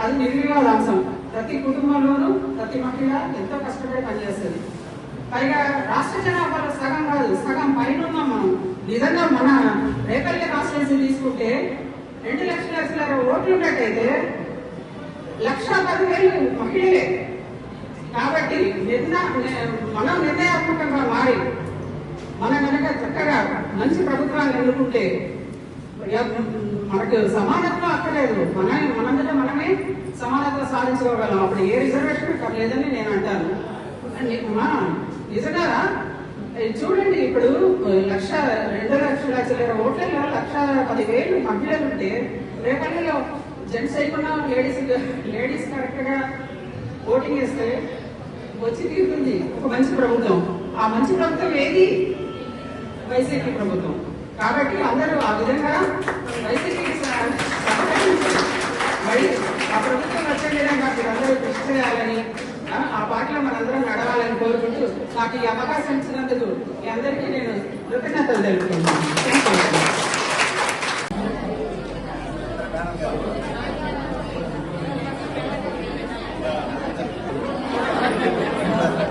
అది నిర్వివాదాంశం. ప్రతి కుటుంబంలోనూ ప్రతి మహిళ ఎంతో కష్టపడి పనిచేస్తుంది. పైగా రాష్ట్ర జనాభాలో సగం కాదు, సగం పైన ఉన్నాం మనం. నిజంగా మన రేపల్లి కాన్స్టిట్యున్సీ తీసుకుంటే 2 లక్షల ఓట్లు ఉన్నట్టయితే 1,10,000 మహిళలే. కాబట్టి మనం నిర్ణయాత్మకంగా మారి మన కనుక చక్కగా మంచి ప్రభుత్వాన్ని ఎన్నుకుంటే మనకు సమానత్వం అక్కర్లేదు, మనందరం మనమే సమానత్వం సాధించుకోగలం. అప్పుడు ఏ రిజర్వేషన్ లేదని నేను అంటాను. నిజంగా చూడండి, ఇప్పుడు 2 లక్షల ఓట్లలో 1,10,000 మహిళలు ఉంటే రేపల్లిలో జెంట్స్ అయిపోయినా లేడీస్ కరెక్ట్ గా ఓటింగ్ వేస్తే వచ్చి తీరుతుంది ఒక మంచి ప్రభుత్వం. ఆ మంచి ప్రభుత్వం ఏది? వైసీపీ ప్రభుత్వం. కాబట్టి అందరూ ఆ విధంగా వైసీపీకి ఆ ప్రభుత్వం వచ్చే విధంగా మీరందరూ కృషి చేయాలని, ఆ పాటలో మనందరం నడవాలని కోరుకుంటూ నాకు ఈ అవకాశం ఇచ్చినందుకు మీ అందరికీ నేను కృతజ్ఞతలు తెలుపుతున్నాను.